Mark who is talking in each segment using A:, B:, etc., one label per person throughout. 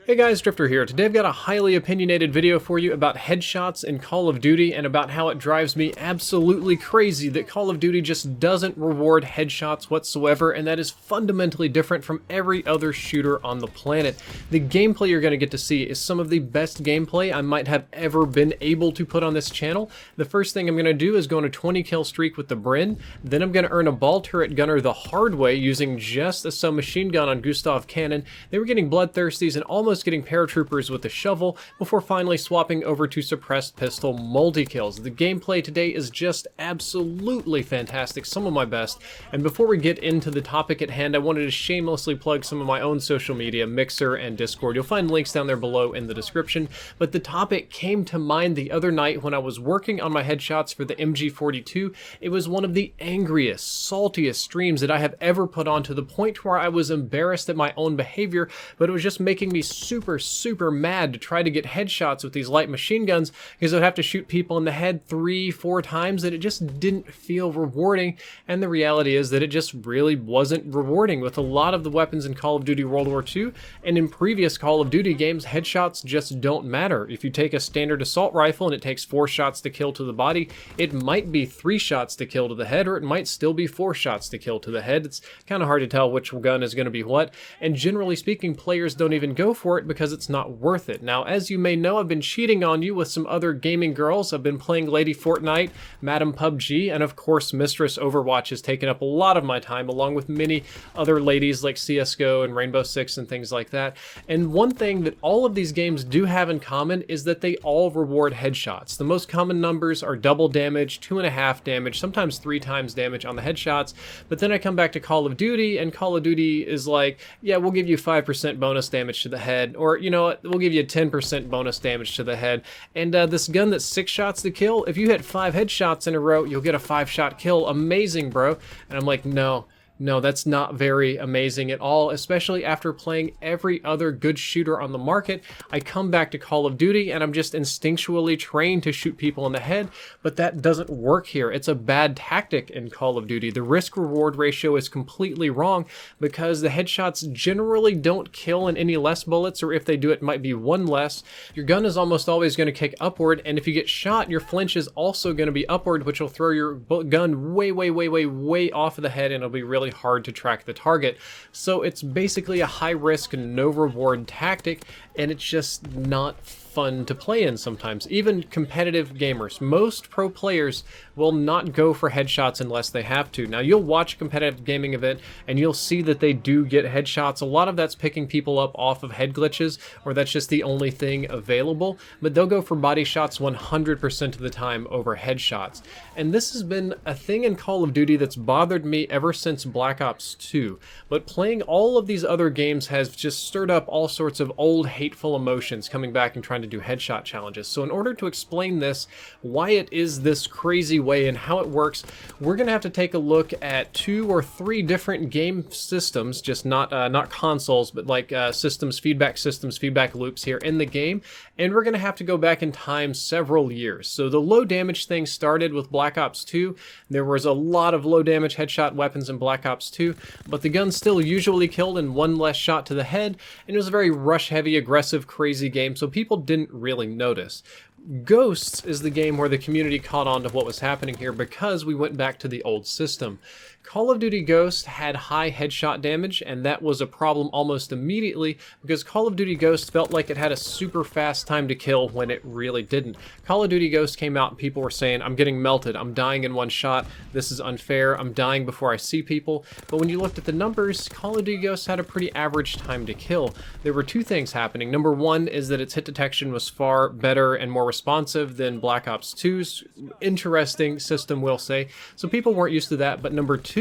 A: Hey guys, Drifter here. Today I've got a highly opinionated video for you about headshots in Call of Duty and about how it drives me absolutely crazy that Call of Duty just doesn't reward headshots whatsoever, and that is fundamentally different from every other shooter on the planet. The gameplay you're going to get to see is some of the best gameplay I might have ever been able to put on this channel. The first thing I'm going to do is go on a 20 kill streak with the Bren, then I'm going to earn a ball turret gunner the hard way using just a submachine gun on Gustav Cannon. They were getting bloodthirsties and almost getting paratroopers with a shovel before finally swapping over to suppressed pistol multi-kills. The gameplay today is just absolutely fantastic, some of my best. And before we get into the topic at hand, I wanted to shamelessly plug some of my own social media, Mixer and Discord. You'll find links down there below in the description. But the topic came to mind the other night when I was working on my headshots for the MG42. It was one of the angriest, saltiest streams that I have ever put on, to the point where I was embarrassed at my own behavior, but it was just making me super mad to try to get headshots with these light machine guns, because I'd have to shoot people in the head 3-4 times, and it just didn't feel rewarding. And the reality is that it just really wasn't rewarding. With a lot of the weapons in Call of Duty World War II and in previous Call of Duty games, headshots just don't matter. If you take a standard assault rifle and it takes 4 shots to kill to the body, it might be 3 shots to kill to the head, or it might still be 4 shots to kill to the head. It's kind of hard to tell which gun is going to be what, and generally speaking, players don't even go for it because it's not worth it. Now, as you may know, I've been cheating on you with some other gaming girls. I've been playing Lady Fortnite, Madam PUBG, and of course Mistress Overwatch has taken up a lot of my time, along with many other ladies like CSGO and Rainbow Six and things like that. And one thing that all of these games do have in common is that they all reward headshots. The most common numbers are double damage, 2.5 damage, sometimes 3 times damage on the headshots. But then I come back to Call of Duty, and Call of Duty is like, yeah, we'll give you 5% bonus damage to the head, or you know what, we'll give you 10% bonus damage to the head. And this gun that's 6 shots to kill, if you hit 5 headshots in a row, you'll get a 5-shot kill. Amazing, bro. And I'm like, no, that's not very amazing at all, especially after playing every other good shooter on the market. I come back to Call of Duty and I'm just instinctually trained to shoot people in the head, but that doesn't work here. It's a bad tactic in Call of Duty. The risk-reward ratio is completely wrong because the headshots generally don't kill in any less bullets, or if they do, it might be 1 less. Your gun is almost always going to kick upward, and if you get shot, your flinch is also going to be upward, which will throw your gun way off of the head, and it'll be really hard to track the target. So it's basically a high risk, no reward tactic, and it's just not fun to play in sometimes. Even competitive gamers, most pro players will not go for headshots unless they have to. Now, you'll watch a competitive gaming event and you'll see that they do get headshots. A lot of that's picking people up off of head glitches, or that's just the only thing available, but they'll go for body shots 100% of the time over headshots. And this has been a thing in Call of Duty that's bothered me ever since Black Ops 2. But playing all of these other games has just stirred up all sorts of old hateful emotions, coming back and trying to do headshot challenges. So in order to explain this, why it is this crazy way and how it works, we're gonna have to take a look at 2 or 3 different game systems, just not consoles, but like systems, feedback loops here in the game, and we're gonna have to go back in time several years. So the low damage thing started with Black Ops 2. There was a lot of low damage headshot weapons in Black Ops 2, but the gun still usually killed in 1 less shot to the head, and it was a very rush heavy, aggressive, crazy game, so people didn't really notice. Ghosts is the game where the community caught on to what was happening here because we went back to the old system. Call of Duty Ghost had high headshot damage, and that was a problem almost immediately because Call of Duty Ghost felt like it had a super fast time to kill when it really didn't. Call of Duty Ghost came out and people were saying, I'm getting melted, I'm dying in 1 shot, this is unfair, I'm dying before I see people. But when you looked at the numbers, Call of Duty Ghost had a pretty average time to kill. There were 2 things happening. Number 1 is that its hit detection was far better and more responsive than Black Ops 2's. Interesting system, we'll say. So people weren't used to that. But number 2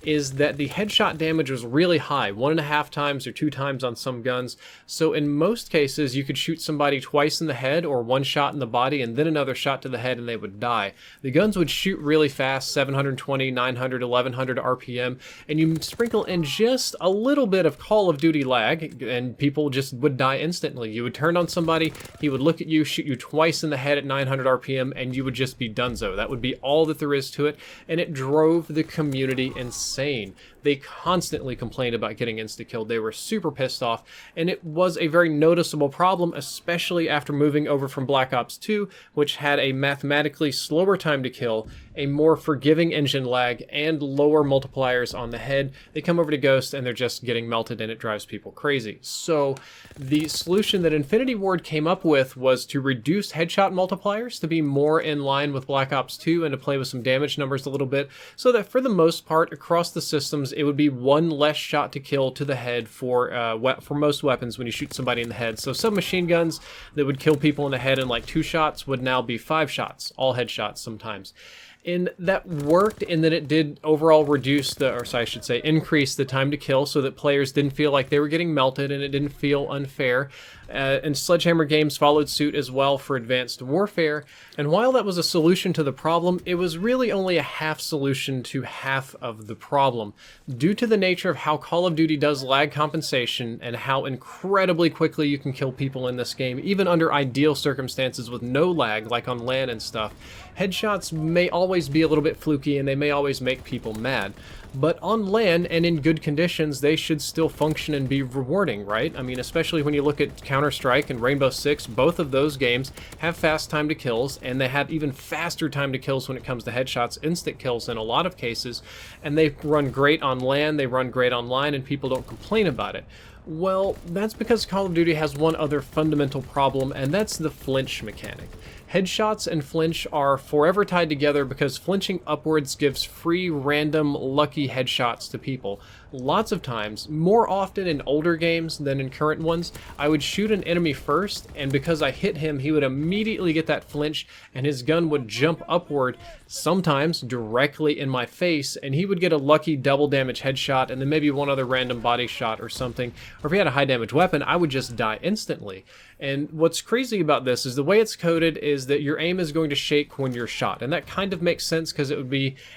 A: is that the headshot damage was really high, 1.5 times or 2 times on some guns. So in most cases, you could shoot somebody twice in the head or 1 shot in the body and then another shot to the head and they would die. The guns would shoot really fast, 720, 900, 1100 RPM, and you sprinkle in just a little bit of Call of Duty lag and people just would die instantly. You would turn on somebody, he would look at you, shoot you twice in the head at 900 RPM, and you would just be donezo. That would be all that there is to it, and it drove the community insane. they constantly complained about getting insta-killed. They were super pissed off, and it was a very noticeable problem, especially after moving over from Black Ops 2, which had a mathematically slower time to kill, a more forgiving engine lag, and lower multipliers on the head. They come over to Ghost and they're just getting melted, and it drives people crazy. So the solution that Infinity Ward came up with was to reduce headshot multipliers to be more in line with Black Ops 2 and to play with some damage numbers a little bit, so that for the most part across the systems it would be one less shot to kill to the head for most weapons when you shoot somebody in the head. So submachine guns that would kill people in the head in like 2 shots would now be 5 shots, all headshots sometimes. And that worked in that it did overall reduce increase the time to kill so that players didn't feel like they were getting melted and it didn't feel unfair. And Sledgehammer Games followed suit as well for Advanced Warfare. And while that was a solution to the problem, it was really only a half solution to half of the problem. Due to the nature of how Call of Duty does lag compensation and how incredibly quickly you can kill people in this game, even under ideal circumstances with no lag, like on LAN and stuff, headshots may always be a little bit fluky and they may always make people mad. But on LAN and in good conditions, they should still function and be rewarding, right? I mean, especially when you look at Counter-Strike and Rainbow Six, both of those games have fast time to kills, and they have even faster time to kills when it comes to headshots, instant kills in a lot of cases, and they run great on LAN, they run great online, and people don't complain about it. Well, that's because Call of Duty has one other fundamental problem, and that's the flinch mechanic. Headshots and flinch are forever tied together because flinching upwards gives free, random, lucky headshots to people. Lots of times, more often in older games than in current ones, I would shoot an enemy first, and because I hit him, he would immediately get that flinch, and his gun would jump upward, sometimes directly in my face, and he would get a lucky double damage headshot, and then maybe one other random body shot or something. Or if he had a high damage weapon, I would just die instantly. And what's crazy about this is the way it's coded is that your aim is going to shake when you're shot, and that kind of makes sense because it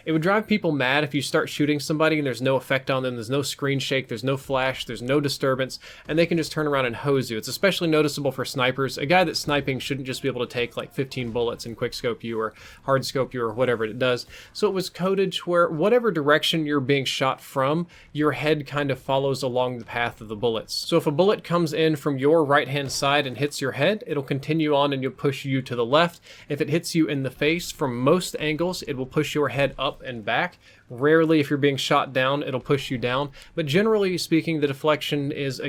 A: would drive people mad if you start shooting somebody and there's no effect on them, there's no screen shake, there's no flash, there's no disturbance, and they can just turn around and hose you. It's especially noticeable for snipers. A guy that's sniping shouldn't just be able to take like 15 bullets and quickscope you or hardscope you or whatever it does. So it was coded to where whatever direction you're being shot from, your head kind of follows along the path of the bullets. So if a bullet comes in from your right hand side and hits your head, it'll continue on and you'll push you to the left. If it hits you in the face from most angles, it will push your head up and back. Rarely, if you're being shot down, it'll push you down. But generally speaking, the deflection is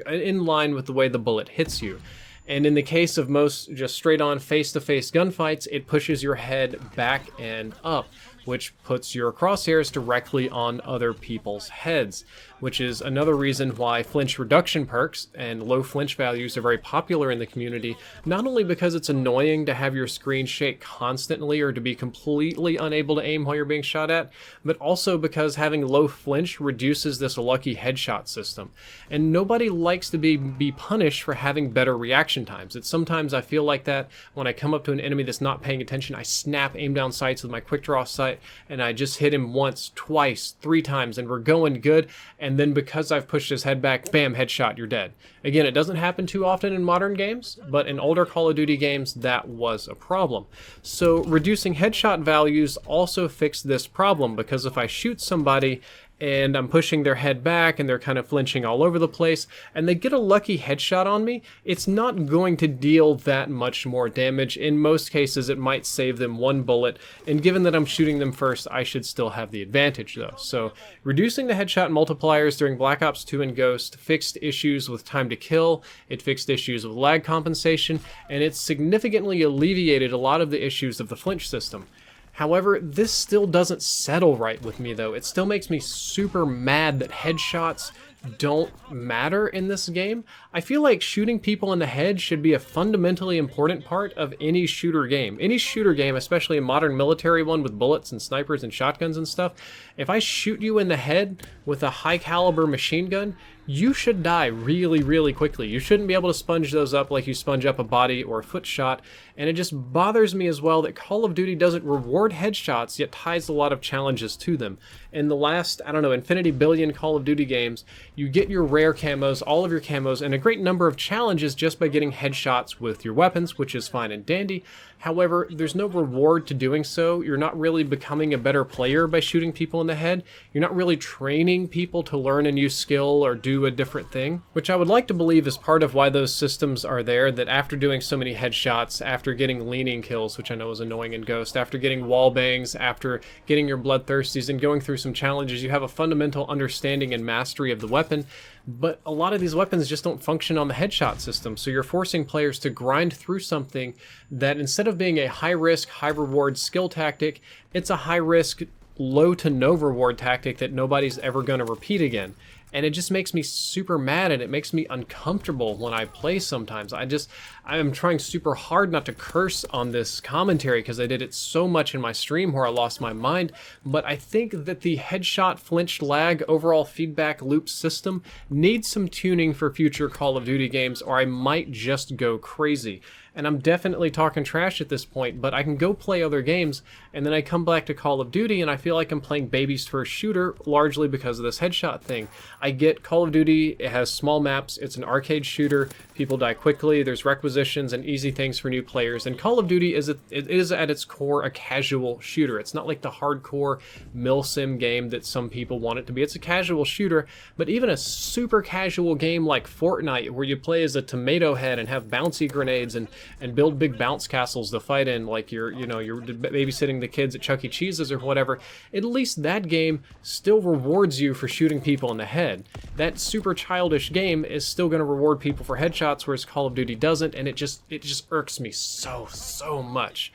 A: in line with the way the bullet hits you. And in the case of most just straight-on face-to-face gunfights, it pushes your head back and up, which puts your crosshairs directly on other people's heads, which is another reason why flinch reduction perks and low flinch values are very popular in the community, not only because it's annoying to have your screen shake constantly or to be completely unable to aim while you're being shot at, but also because having low flinch reduces this lucky headshot system. And nobody likes to be punished for having better reaction times. It's sometimes I feel like that when I come up to an enemy that's not paying attention, I snap aim down sights with my quick draw sight, and I just hit him once, twice, 3 times, and we're going good, and then because I've pushed his head back, bam, headshot, you're dead. Again, it doesn't happen too often in modern games, but in older Call of Duty games, that was a problem. So reducing headshot values also fixed this problem, because if I shoot somebody and I'm pushing their head back and they're kind of flinching all over the place and they get a lucky headshot on me, it's not going to deal that much more damage. In most cases, it might save them 1 bullet, and given that I'm shooting them first, I should still have the advantage though. So reducing the headshot multipliers during Black Ops 2 and Ghost fixed issues with time to kill, it fixed issues with lag compensation, and it significantly alleviated a lot of the issues of the flinch system. However, this still doesn't settle right with me though. It still makes me super mad that headshots don't matter in this game. I feel like shooting people in the head should be a fundamentally important part of any shooter game. Any shooter game, especially a modern military one with bullets and snipers and shotguns and stuff, if I shoot you in the head with a high caliber machine gun, you should die really, really quickly. You shouldn't be able to sponge those up like you sponge up a body or a foot shot, and it just bothers me as well that Call of Duty doesn't reward headshots, yet ties a lot of challenges to them. In the last, I don't know, infinity billion Call of Duty games, you get your rare camos, all of your camos, and a great number of challenges just by getting headshots with your weapons, which is fine and dandy. However, there's no reward to doing so. You're not really becoming a better player by shooting people in the head. You're not really training people to learn a new skill or do a different thing, which I would like to believe is part of why those systems are there, that after doing so many headshots, after getting leaning kills, which I know is annoying in Ghost, after getting wall bangs, after getting your bloodthirsties and going through some challenges, you have a fundamental understanding and mastery of the weapon. But a lot of these weapons just don't function on the headshot system, so you're forcing players to grind through something that, instead of being a high-risk, high-reward skill tactic, it's a high-risk, low to no reward tactic that nobody's ever going to repeat again. And it just makes me super mad, and it makes me uncomfortable when I play sometimes. I'm trying super hard not to curse on this commentary because I did it so much in my stream where I lost my mind, but I think that the headshot flinch lag overall feedback loop system needs some tuning for future Call of Duty games, or I might just go crazy. And I'm definitely talking trash at this point, but I can go play other games, and then I come back to Call of Duty, and I feel like I'm playing baby's first shooter, largely because of this headshot thing. I get Call of Duty, it has small maps, it's an arcade shooter, people die quickly, there's requisitions and easy things for new players, and Call of Duty is at its core a casual shooter. It's not like the hardcore milsim game that some people want it to be. It's a casual shooter, but even a super casual game like Fortnite, where you play as a tomato head and have bouncy grenades and build big bounce castles to fight in, like you're babysitting the kids at Chuck E. Cheese's or whatever, at least that game still rewards you for shooting people in the head. That super childish game is still going to reward people for headshots, whereas Call of Duty doesn't, and it just irks me so much.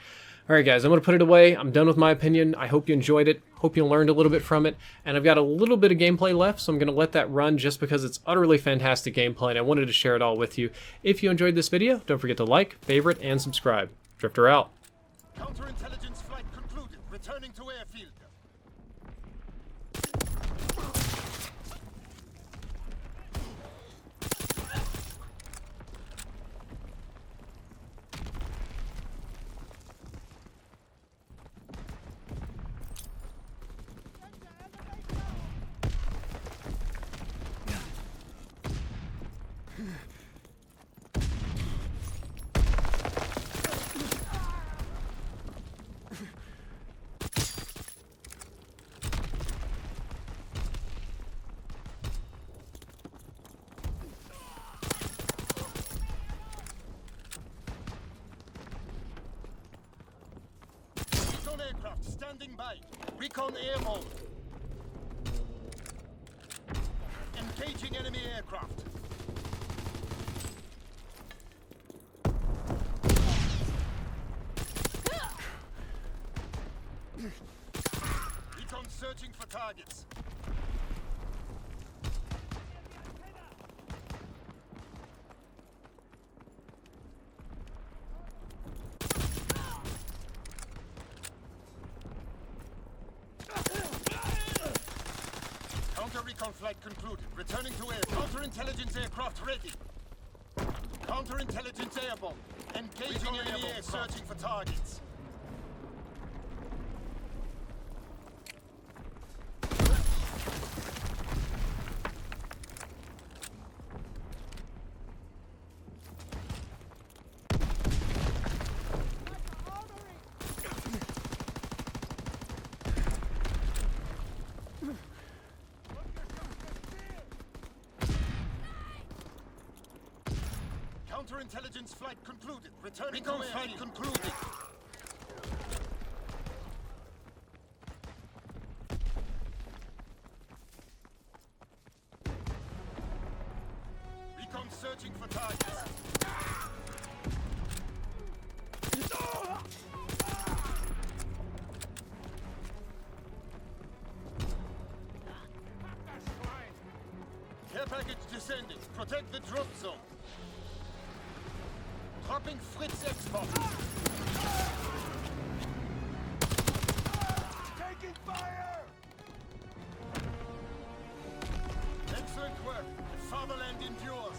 A: Alright guys, I'm going to put it away. I'm done with my opinion. I hope you enjoyed it. Hope you learned a little bit from it. And I've got a little bit of gameplay left, so I'm going to let that run just because it's utterly fantastic gameplay and I wanted to share it all with you. If you enjoyed this video, don't forget to like, favorite, and subscribe. Drifter out.
B: Counterintelligence flight concluded. Returning to airfield. Aircraft standing by. Recon airborne. Engaging enemy aircraft. Recon searching for targets. Recon flight concluded. Returning to air. Counterintelligence aircraft ready. Counterintelligence airborne. Engaging enemy air, searching for targets. Counterintelligence flight concluded. Returning to air. Flight concluded. Recon searching for targets. Care package descending. Protect the drop zone. Dropping Fritz export. Taking fire! Excellent work. motherland endure.